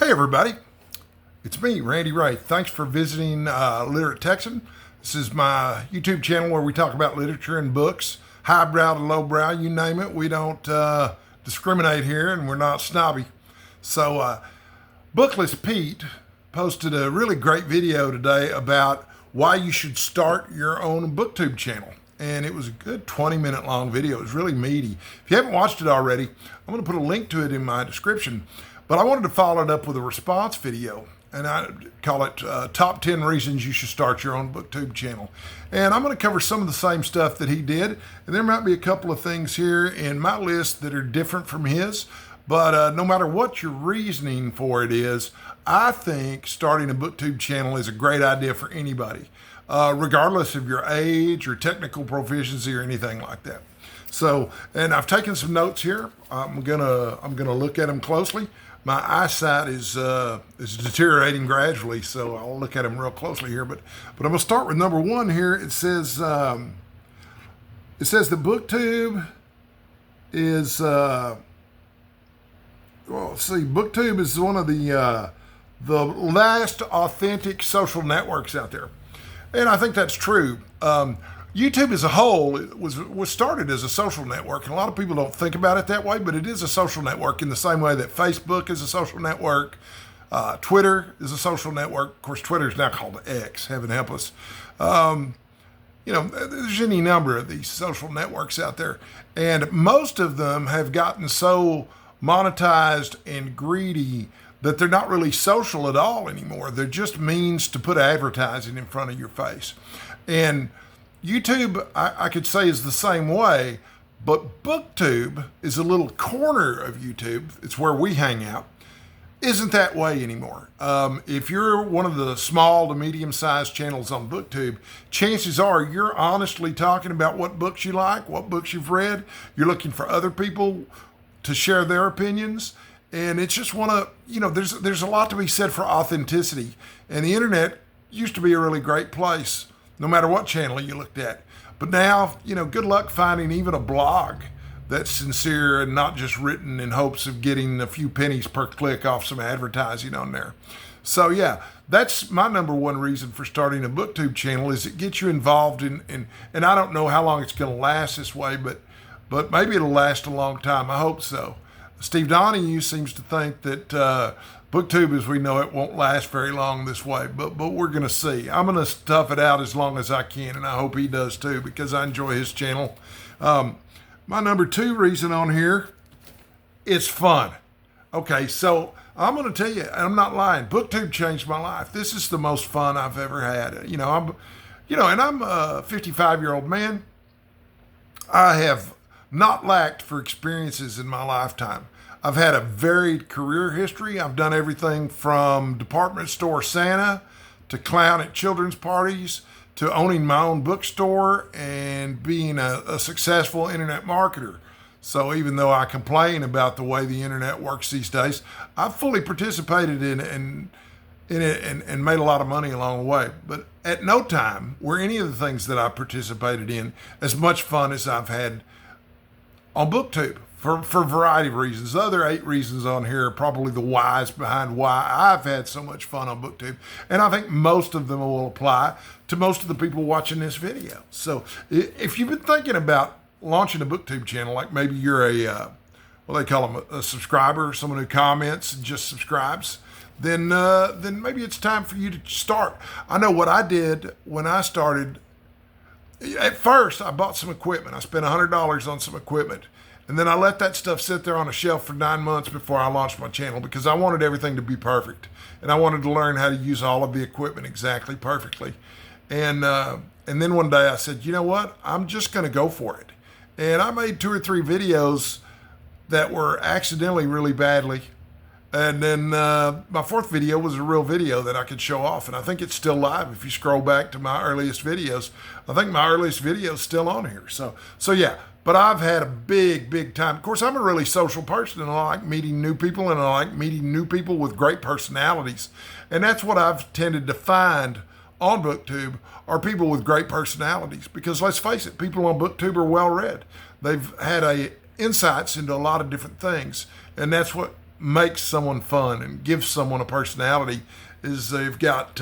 Hey everybody, it's me, Randy Ray. Thanks for visiting Literate Texan. This is my YouTube channel where we talk about literature and books, highbrow to lowbrow, you name it. We don't discriminate here, and we're not snobby. So Bookless Pete posted a really great video today about why you should start your own Booktube channel. And it was a good 20-minute long video. It was really meaty. If you haven't watched it already, I'm going to put a link to it in my description. But I wanted to follow it up with a response video, and I call it Top 10 Reasons You Should Start Your Own Booktube Channel. And I'm going to cover some of the same stuff that he did, and there might be a couple of things here in my list that are different from his, but no matter what your reasoning for it is, I think starting a Booktube channel is a great idea for anybody, regardless of your age or technical proficiency or anything like that. So, and I've taken some notes here. I'm gonna look at them closely. My eyesight is deteriorating gradually, so I'll look at them real closely here. But I'm gonna start with number one here. It says that Booktube is Booktube is one of the last authentic social networks out there, and I think that's true. YouTube as a whole was started as a social network, and a lot of people don't think about it that way, but it is a social network in the same way that Facebook is a social network, Twitter is a social network. Of course, Twitter is now called X, heaven help us. There's any number of these social networks out there, and most of them have gotten so monetized and greedy that they're not really social at all anymore. They're just means to put advertising in front of your face. And YouTube, I could say, is the same way, but Booktube is a little corner of YouTube. It's where we hang out. Isn't that way anymore. If you're one of the small to medium-sized channels on Booktube, chances are you're honestly talking about what books you like, what books you've read. You're looking for other people to share their opinions. And it's just there's a lot to be said for authenticity. And the internet used to be a really great place, no matter what channel you looked at. But now, good luck finding even a blog that's sincere and not just written in hopes of getting a few pennies per click off some advertising on there. So yeah, that's my number one reason for starting a Booktube channel, is it gets you involved in and I don't know how long it's going to last this way, but maybe it'll last a long time. I hope so. Steve Donahue seems to think that Booktube as we know it won't last very long this way, but we're going to see. I'm going to stuff it out as long as I can, and I hope he does too, because I enjoy his channel. My number two reason on here, it's fun. Okay, so I'm going to tell you, I'm not lying, Booktube changed my life. This is the most fun I've ever had. And I'm a 55-year-old man. I have not lacked for experiences in my lifetime. I've had a varied career history. I've done everything from department store Santa to clown at children's parties to owning my own bookstore and being a successful internet marketer. So even though I complain about the way the internet works these days, I've fully participated in it and made a lot of money along the way. But at no time were any of the things that I participated in as much fun as I've had on Booktube. For a variety of reasons. The other 8 reasons on here are probably the whys behind why I've had so much fun on Booktube. And I think most of them will apply to most of the people watching this video. So if you've been thinking about launching a Booktube channel, like maybe you're they call them a subscriber, someone who comments and just subscribes, then maybe it's time for you to start. I know what I did when I started. At first, I bought some equipment. I spent $100 on some equipment. And then I let that stuff sit there on a shelf for 9 months before I launched my channel, because I wanted everything to be perfect. And I wanted to learn how to use all of the equipment exactly perfectly. And then one day I said, you know what? I'm just going to go for it. And I made 2 or 3 videos that were accidentally really badly. And then my 4th video was a real video that I could show off. And I think it's still live. If you scroll back to my earliest videos, I think my earliest video is still on here. So yeah. But I've had a big time. Of course, I'm a really social person, and I like meeting new people, and I like meeting new people with great personalities. And that's what I've tended to find on Booktube are people with great personalities. Because let's face it, people on Booktube are well read. They've had insights into a lot of different things. And that's what makes someone fun and gives someone a personality is they've got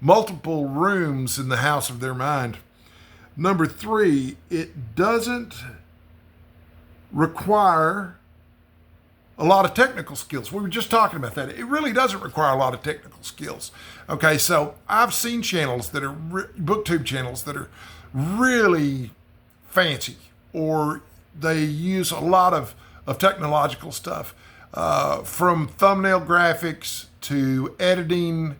multiple rooms in the house of their mind. Number 3, it doesn't require a lot of technical skills. We were just talking about that. It really doesn't require a lot of technical skills. Okay, so I've seen channels that are Booktube channels that are really fancy, or they use a lot of technological stuff, from thumbnail graphics to editing.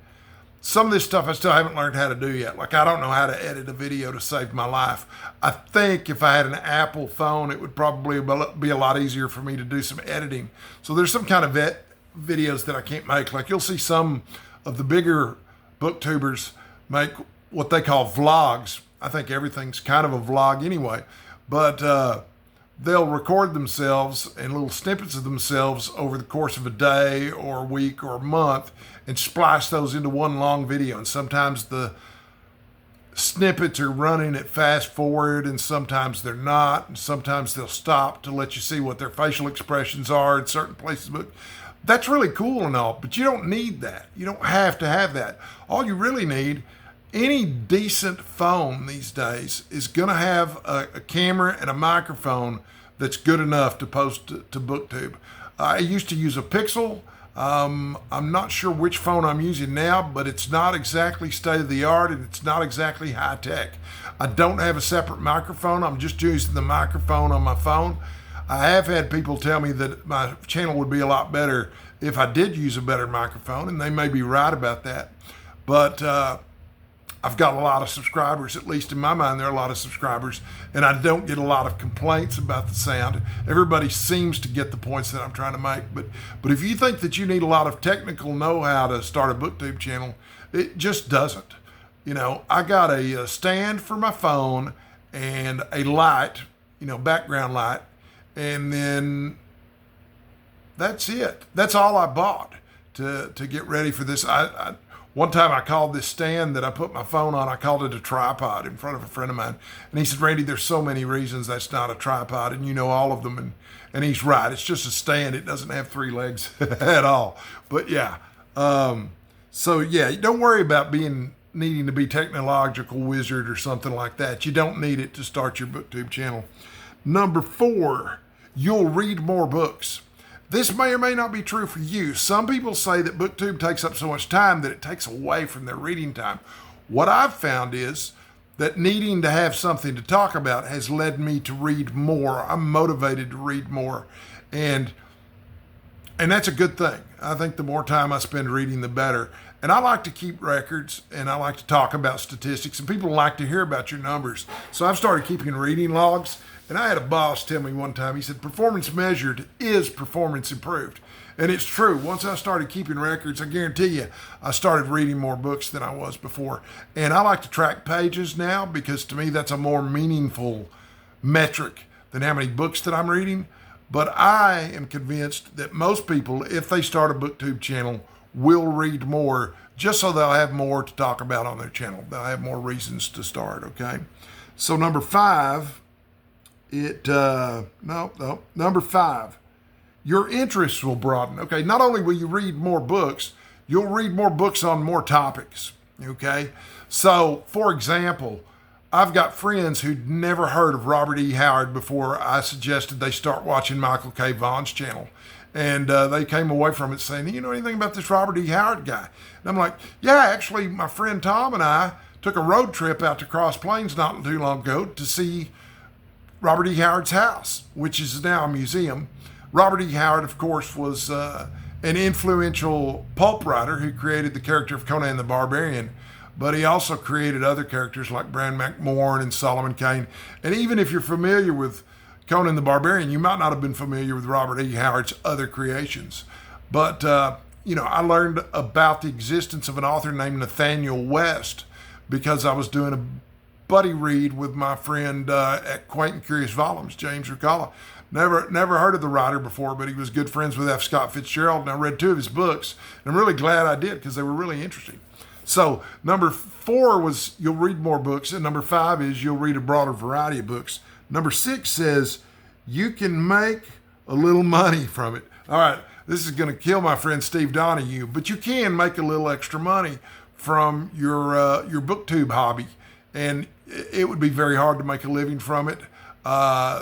Some of this stuff I still haven't learned how to do yet. Like, I don't know how to edit a video to save my life. I think if I had an Apple phone, it would probably be a lot easier for me to do some editing. So there's some kind of videos that I can't make. Like, you'll see some of the bigger booktubers make what they call vlogs. I think everything's kind of a vlog anyway. But they'll record themselves and little snippets of themselves over the course of a day or a week or a month and splice those into one long video. And sometimes the snippets are running at fast forward, and sometimes they're not, and sometimes they'll stop to let you see what their facial expressions are in certain places. But that's really cool and all, but you don't need that. You don't have to have that. All you really need, any decent phone these days is going to have a camera and a microphone that's good enough to post to Booktube. I used to use a Pixel. I'm not sure which phone I'm using now, but it's not exactly state of the art, and it's not exactly high tech. I don't have a separate microphone. I'm just using the microphone on my phone. I have had people tell me that my channel would be a lot better if I did use a better microphone, and they may be right about that. But I've got a lot of subscribers, at least in my mind, there are a lot of subscribers, and I don't get a lot of complaints about the sound. Everybody seems to get the points that I'm trying to make. But if you think that you need a lot of technical know-how to start a Booktube channel, it just doesn't. You know, I got a stand for my phone and a light, background light, and then that's it. That's all I bought to get ready for this. One time I called this stand that I put my phone on, I called it a tripod in front of a friend of mine. And he said, "Randy, there's so many reasons that's not a tripod, and you know all of them." And he's right. It's just a stand. It doesn't have 3 legs at all. But yeah. So yeah, don't worry about needing to be technological wizard or something like that. You don't need it to start your Booktube channel. Number 4, you'll read more books. This may or may not be true for you. Some people say that Booktube takes up so much time that it takes away from their reading time. What I've found is that needing to have something to talk about has led me to read more. I'm motivated to read more. And that's a good thing. I think the more time I spend reading, the better. And I like to keep records, and I like to talk about statistics, and people like to hear about your numbers. So I've started keeping reading logs. And I had a boss tell me one time, he said, performance measured is performance improved. And it's true. Once I started keeping records, I guarantee you, I started reading more books than I was before. And I like to track pages now because to me, that's a more meaningful metric than how many books that I'm reading. But I am convinced that most people, if they start a Booktube channel, will read more just so they'll have more to talk about on their channel. They'll have more reasons to start, okay? So number 5, number 5, your interests will broaden. Okay, not only will you read more books, you'll read more books on more topics. Okay, so for example, I've got friends who'd never heard of Robert E. Howard before I suggested they start watching Michael K. Vaughan's channel. And they came away from it saying, "You know anything about this Robert E. Howard guy?" And I'm like, "Yeah, actually, my friend Tom and I took a road trip out to Cross Plains not too long ago to see Robert E. Howard's house, which is now a museum." Robert E. Howard, of course, was an influential pulp writer who created the character of Conan the Barbarian, but he also created other characters like Bran McMorn and Solomon Kane. And even if you're familiar with Conan the Barbarian, you might not have been familiar with Robert E. Howard's other creations. But, I learned about the existence of an author named Nathaniel West because I was doing a buddy read with my friend at Quaint and Curious Volumes, James Rucala. Never heard of the writer before, but he was good friends with F. Scott Fitzgerald, and I read 2 of his books. And I'm really glad I did because they were really interesting. So number 4 was you'll read more books, and number 5 is you'll read a broader variety of books. Number 6 says you can make a little money from it. All right, this is going to kill my friend Steve Donahue, but you can make a little extra money from your Booktube hobby, and it would be very hard to make a living from it.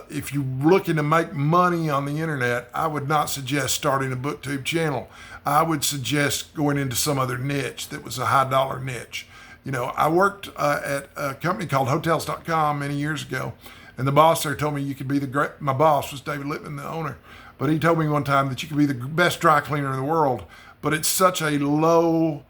If you're looking to make money on the internet, I would not suggest starting a Booktube channel. I would suggest going into some other niche that was a high dollar niche. You know, I worked at a company called Hotels.com many years ago, and the boss there told me you could be my boss was David Littman, the owner, but he told me one time that you could be the best dry cleaner in the world, but it's such a low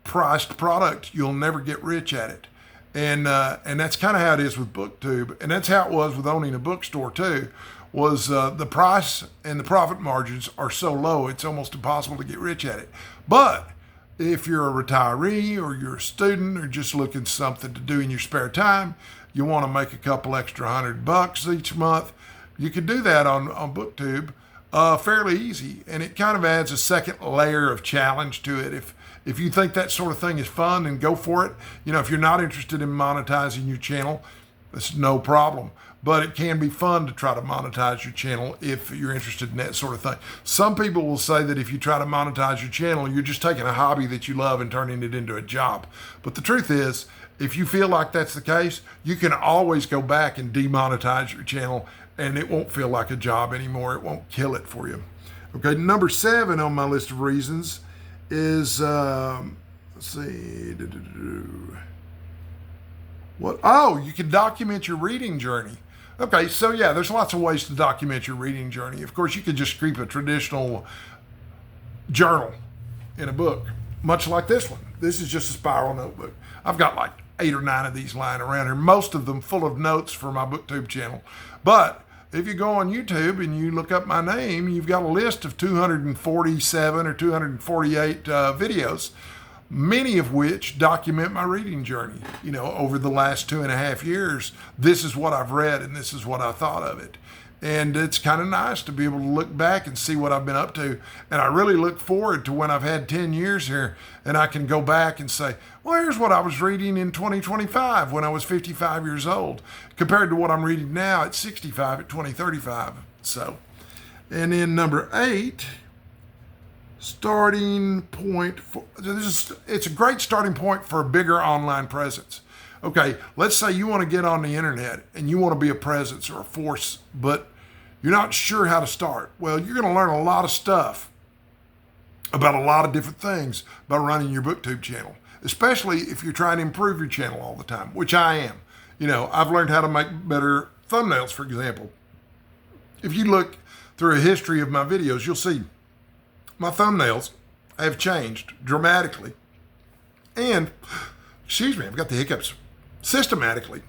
priced product, you'll never get rich at it. And that's kind of how it is with Booktube. And that's how it was with owning a bookstore too, was the price and the profit margins are so low, it's almost impossible to get rich at it. But if you're a retiree or you're a student or just looking for something to do in your spare time, you want to make a couple extra $100 each month, you can do that on Booktube fairly easy. And it kind of adds a second layer of challenge to it. If you think that sort of thing is fun, then go for it. You know, if you're not interested in monetizing your channel, that's no problem. But it can be fun to try to monetize your channel if you're interested in that sort of thing. Some people will say that if you try to monetize your channel, you're just taking a hobby that you love and turning it into a job. But the truth is, if you feel like that's the case, you can always go back and demonetize your channel, and it won't feel like a job anymore. It won't kill it for you. Okay, number 7 on my list of reasons is, let's see, what? Oh, you can document your reading journey. Okay, so yeah, there's lots of ways to document your reading journey. Of course, you could just keep a traditional journal in a book, much like this one. This is just a spiral notebook. I've got like 8 or 9 of these lying around here, most of them full of notes for my Booktube channel. But if you go on YouTube and you look up my name, you've got a list of 247 or 248 videos, many of which document my reading journey. You know, over the last 2.5 years, this is what I've read and this is what I thought of it. And it's kind of nice to be able to look back and see what I've been up to. And I really look forward to when I've had 10 years here and I can go back and say, well, here's what I was reading in 2025 when I was 55 years old compared to what I'm reading now at 65 at 2035. So, and then number 8, starting point for it's a great starting point for a bigger online presence. Okay, let's say you want to get on the internet and you want to be a presence or a force, but you're not sure how to start. Well, you're going to learn a lot of stuff about a lot of different things by running your Booktube channel, especially if you're trying to improve your channel all the time, which I am. You know, I've learned how to make better thumbnails, for example. If you look through a history of my videos, you'll see my thumbnails have changed dramatically. And, excuse me, I've got the hiccups, systematically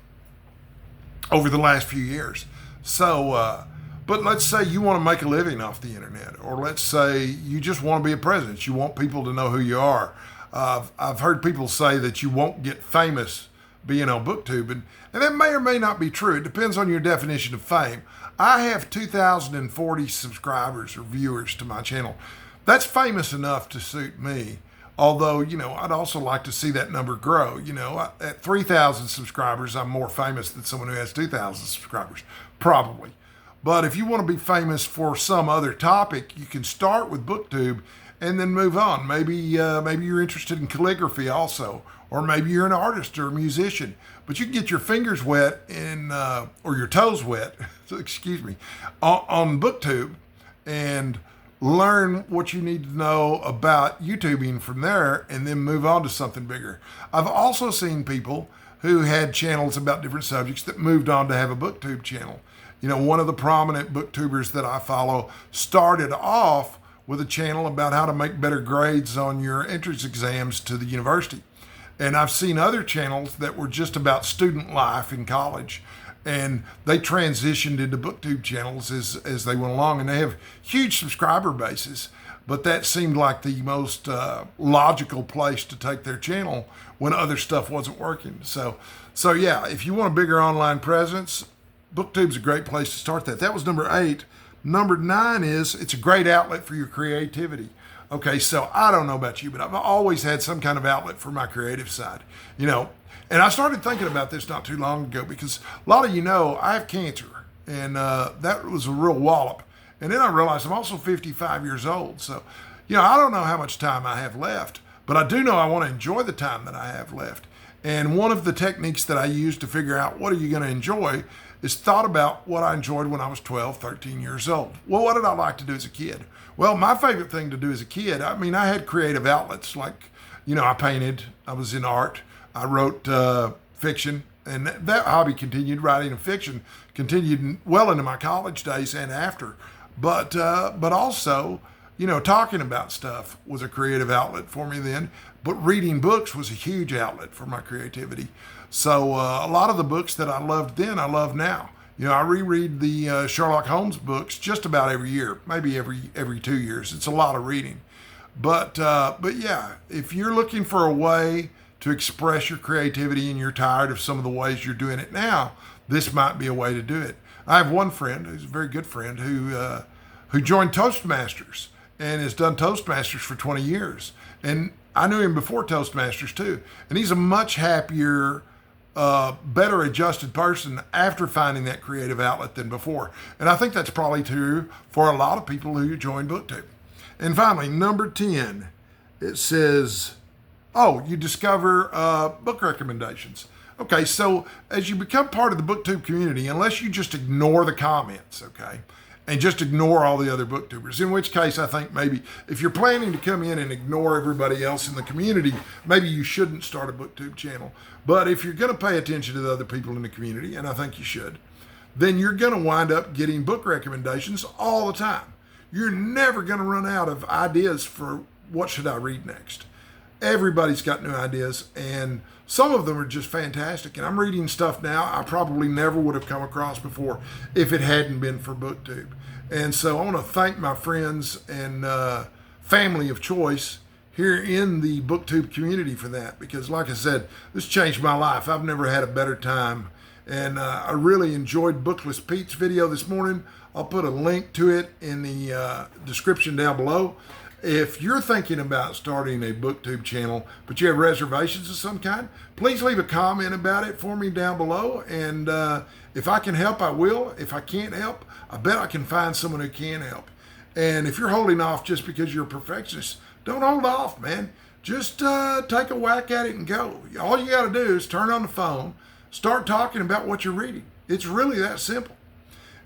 over the last few years. So, but let's say you want to make a living off the internet, or let's say you just want to be a presence. You want people to know who you are. I've heard people say that you won't get famous being on Booktube, and that may or may not be true. It depends on your definition of fame. I have 2,040 subscribers or viewers to my channel. That's famous enough to suit me. Although, you know, I'd also like to see that number grow. You know, at 3,000 subscribers, I'm more famous than someone who has 2,000 subscribers, probably. But if you want to be famous for some other topic, you can start with Booktube and then move on. Maybe you're interested in calligraphy also, or maybe you're an artist or a musician. But you can get your fingers wet or your toes wet, excuse me, on Booktube and learn what you need to know about YouTubing from there and then move on to something bigger. I've also seen people who had channels about different subjects that moved on to have a Booktube channel. You know, one of the prominent Booktubers that I follow started off with a channel about how to make better grades on your entrance exams to the university. And I've seen other channels that were just about student life in college, and they transitioned into Booktube channels as they went along, and they have huge subscriber bases. But that seemed like the most logical place to take their channel when other stuff wasn't working. So yeah, if you want a bigger online presence, Booktube's a great place to start that. That was number 8. Number 9 is it's a great outlet for your creativity. Okay, so I don't know about you, but I've always had some kind of outlet for my creative side, you know. And I started thinking about this not too long ago because a lot of you know I have cancer, and that was a real wallop. And then I realized I'm also 55 years old. So, I don't know how much time I have left, but I do know I want to enjoy the time that I have left. And one of the techniques that I use to figure out what are you going to enjoy is thought about what I enjoyed when I was 12, 13 years old. Well, what did I like to do as a kid? Well, my favorite thing to do as a kid, I had creative outlets like, I painted, I was in art, I wrote fiction, and that hobby continued. Writing of fiction continued well into my college days and after. But also, talking about stuff was a creative outlet for me then. But reading books was a huge outlet for my creativity. So a lot of the books that I loved then, I love now. I reread the Sherlock Holmes books just about every year, maybe every 2 years. It's a lot of reading. But yeah, if you're looking for a way to express your creativity and you're tired of some of the ways you're doing it now, this might be a way to do it. I have one friend who's a very good friend who joined Toastmasters and has done Toastmasters for 20 years. And I knew him before Toastmasters too. And he's a much happier, better adjusted person after finding that creative outlet than before. And I think that's probably true for a lot of people who join Booktube. And finally, number 10, it says, you discover book recommendations. Okay, so as you become part of the Booktube community, unless you just ignore the comments, okay, and just ignore all the other booktubers, in which case I think maybe if you're planning to come in and ignore everybody else in the community, maybe you shouldn't start a Booktube channel. But if you're going to pay attention to the other people in the community, and I think you should, then you're going to wind up getting book recommendations all the time. You're never going to run out of ideas for what should I read next. Everybody's got new ideas, and some of them are just fantastic. And I'm reading stuff now I probably never would have come across before if it hadn't been for Booktube. And so I want to thank my friends and family of choice here in the Booktube community for that, because like I said, this changed my life. I've never had a better time. And I really enjoyed Bookless Pete's video this morning. I'll put a link to it in the description down below. If you're thinking about starting a Booktube channel, but you have reservations of some kind, please leave a comment about it for me down below. And if I can help, I will. If I can't help, I bet I can find someone who can help. And if you're holding off just because you're a perfectionist, don't hold off, man. Just take a whack at it and go. All you got to do is turn on the phone, start talking about what you're reading. It's really that simple.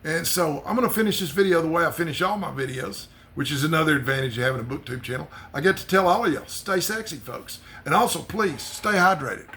And so I'm going to finish this video the way I finish all my videos, which is another advantage of having a Booktube channel. I get to tell all of y'all, stay sexy, folks. And also, please, stay hydrated.